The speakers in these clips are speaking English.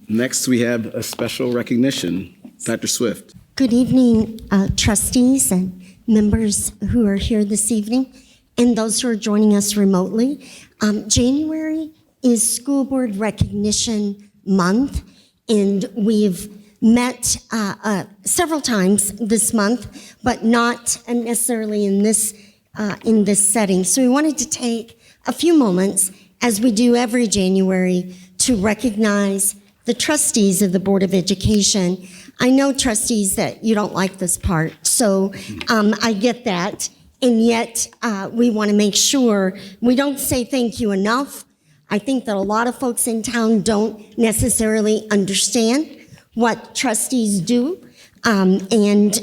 Next, we have a special recognition. Dr. Swift. Good evening, trustees and members who are here this evening, and those who are joining us remotely. January is School Board Recognition Month, and we've met several times this month, but not necessarily in this setting. So we wanted to take a few moments, as we do every January, to recognize the trustees of the Board of Education. I know, trustees, that you don't like this part, so I get that, and yet we want to make sure we don't say thank you enough. I think that a lot of folks in town don't necessarily understand what trustees do, and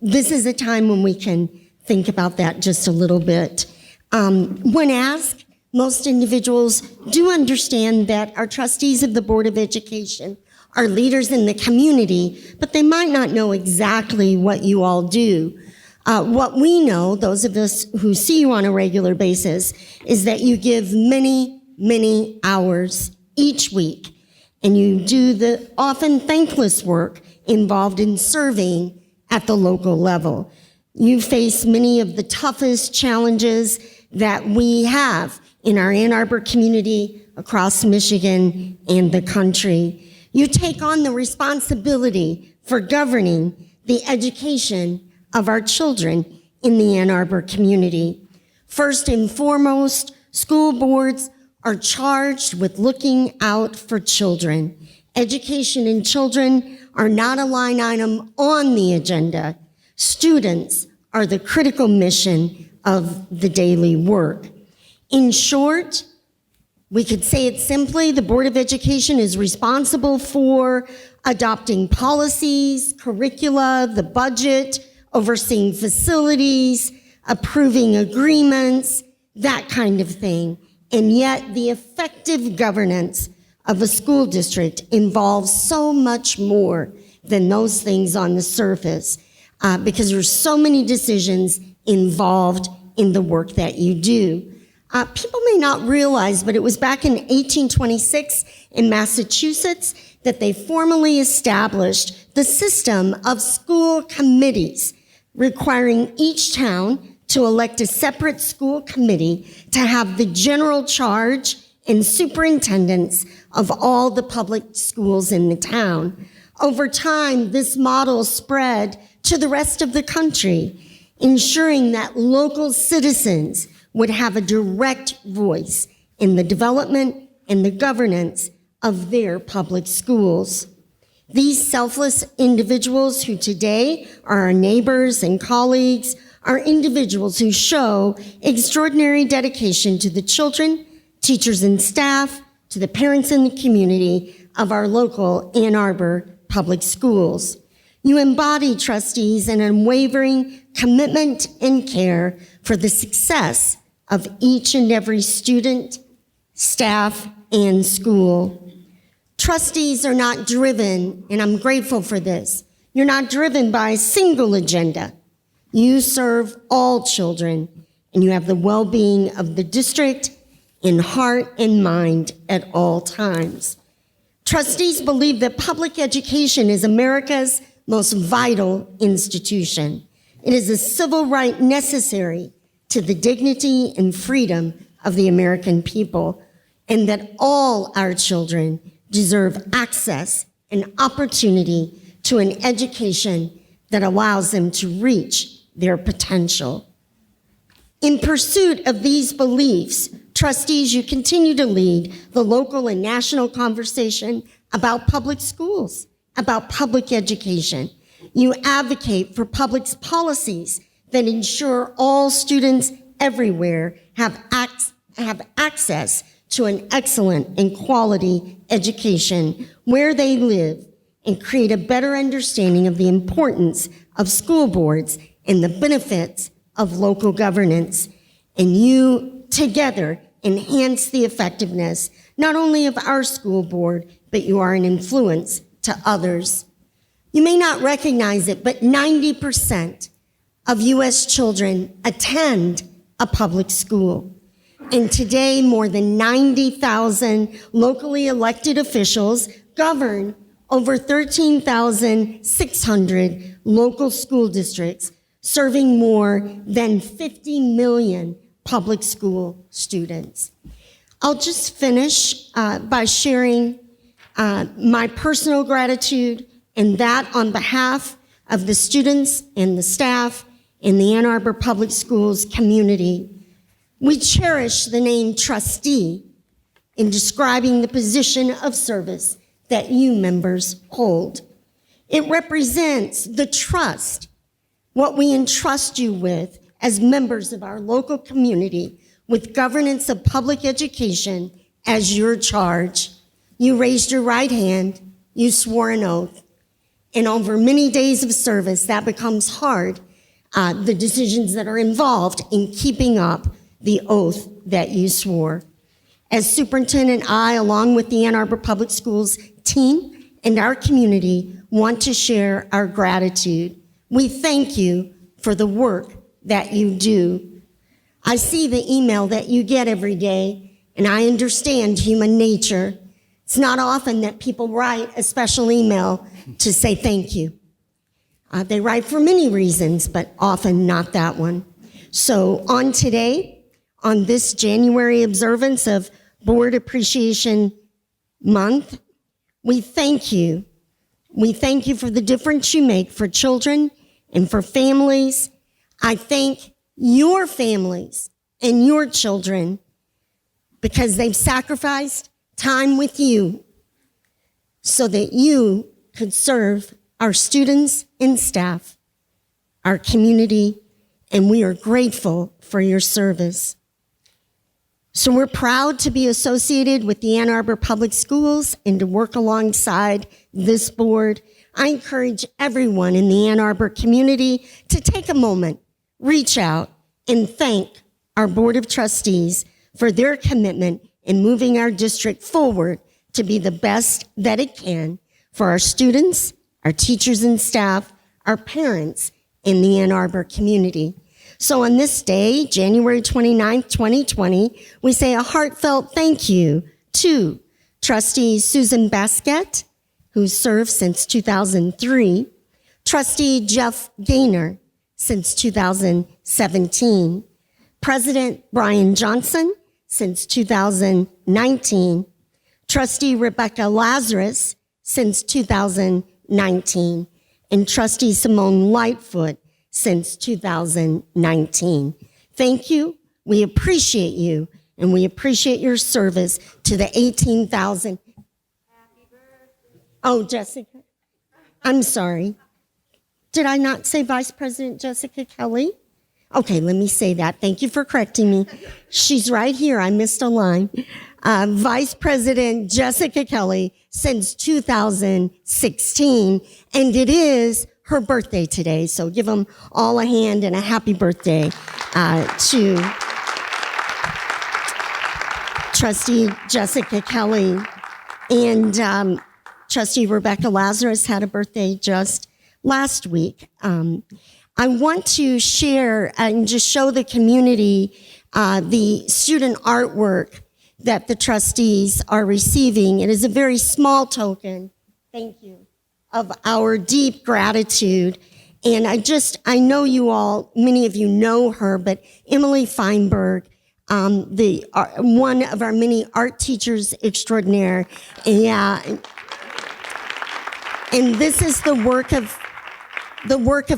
this is a time when we can think about that just a little bit. When asked, most individuals do understand that our trustees of the Board of Education are leaders in the community, but they might not know exactly what you all do. What we know, those of us who see you on a regular basis, is that you give many, many hours each week, and you do the often thankless work involved in serving at the local level. You face many of the toughest challenges that we have in our Ann Arbor community, across Michigan and the country. You take on the responsibility for governing the education of our children in the Ann Arbor community. First and foremost, school boards are charged with looking out for children. Education and children are not a line item on the agenda. Students are the critical mission of the daily work. In short, we could say it simply, the Board of Education is responsible for adopting policies, curricula, the budget, overseeing facilities, approving agreements, that kind of thing. And yet the effective governance of a school district involves so much more than those things on the surface, because there's so many decisions involved in the work that you do. People may not realize, but it was back in 1826 in Massachusetts that they formally established the system of school committees, requiring each town to elect a separate school committee to have the general charge and superintendence of all the public schools in the town. Over time, this model spread to the rest of the country, ensuring that local citizens would have a direct voice in the development and the governance of their public schools. These selfless individuals who today are our neighbors and colleagues are individuals who show extraordinary dedication to the children, teachers and staff, to the parents and the community of our local Ann Arbor public schools. You embody, trustees, an unwavering commitment and care for the success of each and every student, staff, and school. Trustees are not driven, and I'm grateful for this, you're not driven by a single agenda. You serve all children, and you have the well-being of the district in heart and mind at all times. Trustees believe that public education is America's most vital institution. It is a civil right necessary to the dignity and freedom of the American people, and that all our children deserve access and opportunity to an education that allows them to reach their potential. In pursuit of these beliefs, trustees, you continue to lead the local and national conversation about public schools, about public education. You advocate for public policies that ensure all students everywhere have access to an excellent and quality education where they live, and create a better understanding of the importance of school boards and the benefits of local governance. And you together enhance the effectiveness not only of our school board, but you are an influence to others. You may not recognize it, but 90% of U.S. children attend a public school. And today, more than 90,000 locally elected officials govern over 13,600 local school districts, serving more than 50 million public school students. I'll just finish by sharing my personal gratitude, and that on behalf of the students and the staff in the Ann Arbor Public Schools community. We cherish the name trustee in describing the position of service that you members hold. It represents the trust, what we entrust you with as members of our local community with governance of public education as your charge. You raised your right hand, you swore an oath, and over many days of service, that becomes hard, the decisions that are involved in keeping up the oath that you swore. As superintendent, I, along with the Ann Arbor Public Schools team and our community, want to share our gratitude. We thank you for the work that you do. I see the email that you get every day, and I understand human nature. It's not often that people write a special email to say thank you. They write for many reasons, but often not that one. So on today, on this January observance of Board Appreciation Month, we thank you. We thank you for the difference you make for children and for families. I thank your families and your children because they've sacrificed time with you so that you could serve our students and staff, our community, and we are grateful for your service. So we're proud to be associated with the Ann Arbor Public Schools and to work alongside this board. I encourage everyone in the Ann Arbor community to take a moment, reach out, and thank our Board of Trustees for their commitment in moving our district forward to be the best that it can for our students, our teachers and staff, our parents, in the Ann Arbor community. So on this day, January 29th, 2020, we say a heartfelt thank you to Trustee Susan Basquette, who served since 2003, Trustee Jeff Gaynor since 2017, President Brian Johnson since 2019, Trustee Rebecca Lazarus since 2019, and Trustee Simone Lightfoot since 2019. Thank you. We appreciate you, and we appreciate your service to the 18,000. Happy birthday. Oh, Jessica. I'm sorry. Did I not say Vice President Jessica Kelly? Okay, let me say that. Thank you for correcting me. She's right here. I missed a line. Vice President Jessica Kelly since 2016, and it is her birthday today, so give them all a hand and a happy birthday to Trustee Jessica Kelly. And Trustee Rebecca Lazarus had a birthday just last week. I want to share and just show the community the student artwork that the trustees are receiving. It is a very small token, thank you, of our deep gratitude. And I know you all, many of you know her, but Emily Feinberg, one of our many art teachers extraordinaire. And this is the work of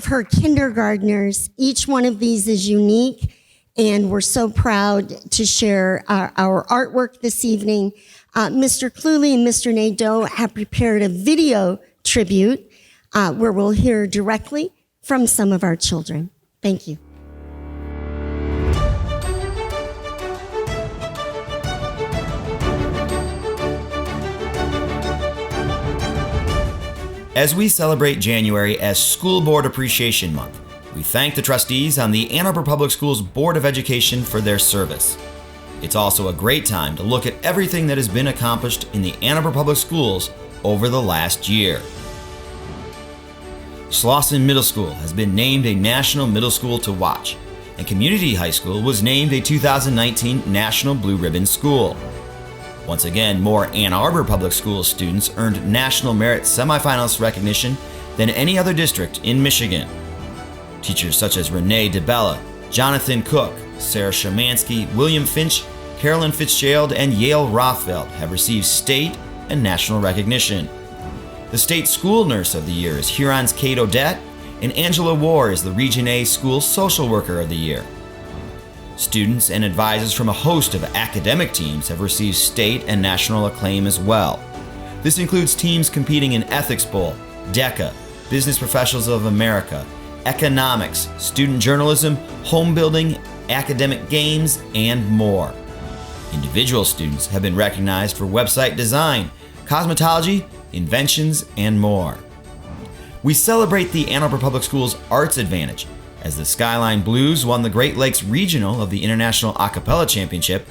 her kindergartners. Each one of these is unique, and we're so proud to share our artwork this evening. Mr. Cluley and Mr. Nadeau have prepared a video tribute where we'll hear directly from some of our children. Thank you. As we celebrate January as School Board Appreciation Month, we thank the trustees on the Ann Arbor Public Schools Board of Education for their service. It's also a great time to look at everything that has been accomplished in the Ann Arbor Public Schools over the last year. Slauson Middle School has been named a National Middle School to Watch, and Community High School was named a 2019 National Blue Ribbon School. Once again, more Ann Arbor Public Schools students earned National Merit Semifinalist recognition than any other district in Michigan. Teachers such as Renee DeBella, Jonathan Cook, Sarah Shemansky, William Finch, Carolyn Fitzgerald, and Yale Rothfeld have received state and national recognition. The State School Nurse of the Year is Huron's Kate Odette, and Angela War is the Region A School Social Worker of the Year. Students and advisors from a host of academic teams have received state and national acclaim as well. This includes teams competing in Ethics Bowl, DECA, Business Professionals of America, Economics, Student Journalism, Home Building, Academic Games, and more. Individual students have been recognized for website design, cosmetology, inventions, and more. We celebrate the Ann Arbor Public Schools Arts Advantage as the Skyline Blues won the Great Lakes Regional of the International A Cappella Championship,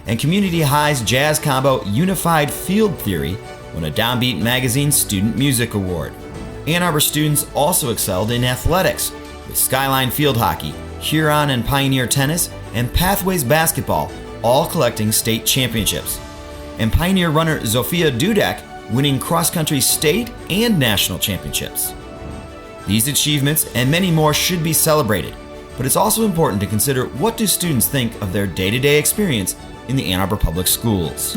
and Community High's jazz combo Unified Field Theory won a Downbeat Magazine Student Music Award. Ann Arbor students also excelled in athletics with Skyline Field Hockey, Huron and Pioneer Tennis, and Pathways Basketball all collecting state championships, and Pioneer runner Zofia Dudek winning cross-country state and national championships. These achievements and many more should be celebrated, but it's also important to consider what do students think of their day-to-day experience in the Ann Arbor Public Schools.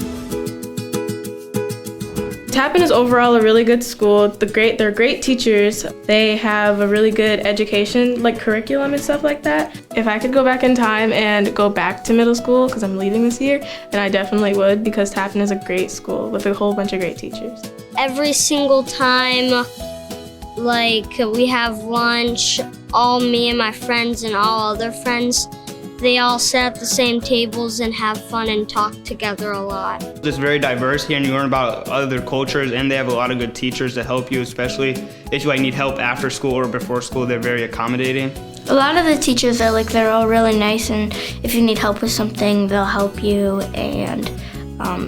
Tappan is overall a really good school. They're great teachers. They have a really good education, like curriculum and stuff like that. If I could go back in time and go back to middle school, because I'm leaving this year, then I definitely would, because Tappan is a great school with a whole bunch of great teachers. Every single time, like, we have lunch, all me and my friends and all other friends, they all sit at the same tables and have fun and talk together a lot. It's very diverse here, and you learn about other cultures, and they have a lot of good teachers to help you, especially if you need help after school or before school. They're very accommodating. A lot of the teachers they're all really nice, and if you need help with something, they'll help you, and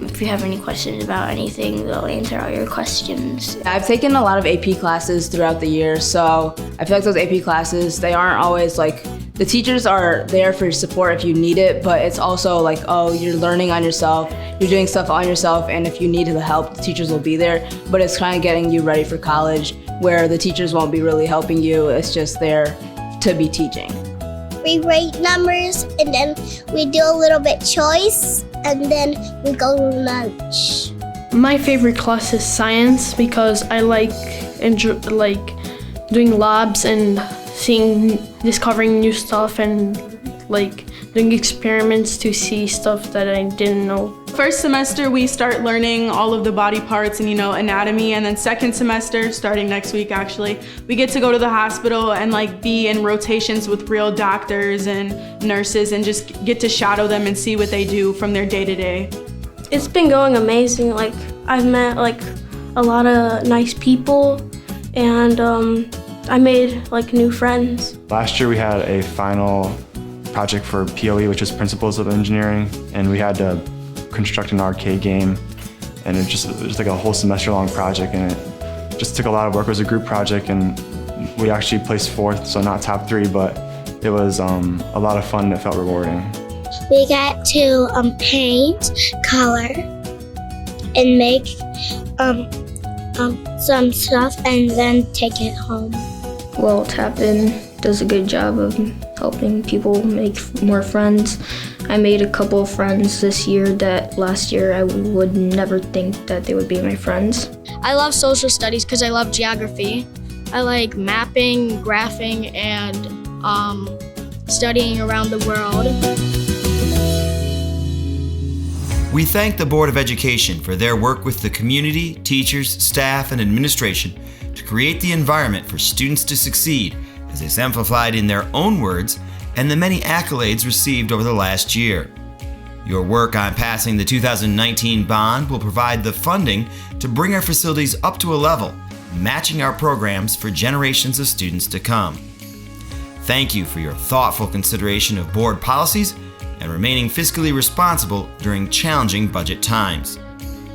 if you have any questions about anything, they'll answer all your questions. I've taken a lot of AP classes throughout the year, so I feel like those AP classes, they aren't always the teachers are there for support if you need it, but it's also you're learning on yourself, you're doing stuff on yourself, and if you need the help, the teachers will be there, but it's kind of getting you ready for college where the teachers won't be really helping you, it's just there to be teaching. We rate numbers, and then we do a little bit choice, and then we go to lunch. My favorite class is science because I like doing labs and discovering new stuff and doing experiments to see stuff that I didn't know. First semester, we start learning all of the body parts and, anatomy. And then second semester, starting next week actually, we get to go to the hospital and be in rotations with real doctors and nurses and just get to shadow them and see what they do from their day to day. It's been going amazing. I've met a lot of nice people, and I made new friends. Last year we had a final project for POE, which is Principles of Engineering, and we had to construct an arcade game, and it was a whole semester long project, and it just took a lot of work. It was a group project, and we actually placed 4th, so not top 3, but it was a lot of fun and it felt rewarding. We got to paint, color, and make some stuff and then take it home. Well, Tappan does a good job of helping people make more friends. I made a couple of friends this year that last year I would never think that they would be my friends. I love social studies because I love geography. I like mapping, graphing, and studying around the world. We thank the Board of Education for their work with the community, teachers, staff, and administration to create the environment for students to succeed, as exemplified in their own words and the many accolades received over the last year. Your work on passing the 2019 bond will provide the funding to bring our facilities up to a level, matching our programs for generations of students to come. Thank you for your thoughtful consideration of board policies and remaining fiscally responsible during challenging budget times.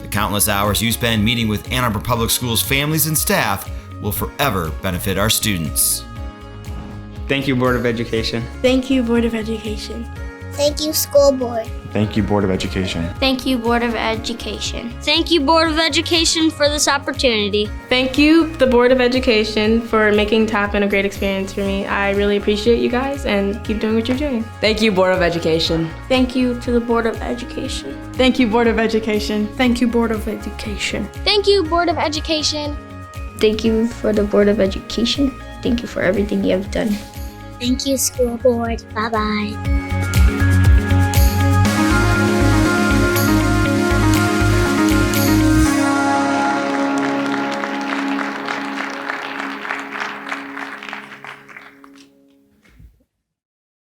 The countless hours you spend meeting with Ann Arbor Public Schools families and staff will forever benefit our students. Thank you, Board of Education. Thank you, Board of Education. Thank you, school board. Thank you, Board of Education. Thank you, Board of Education. Thank you, Board of Education, for this opportunity. Thank you, the Board of Education, for making Tappan a great experience for me. I really appreciate you guys and keep doing what you're doing. Thank you, Board of Education. Thank you to the Board of Education. Thank you, Board of Education. Thank you, Board of Education. Thank you, Board of Education. Thank you for the Board of Education. Thank you for everything you have done. Thank you, school board. Bye-bye.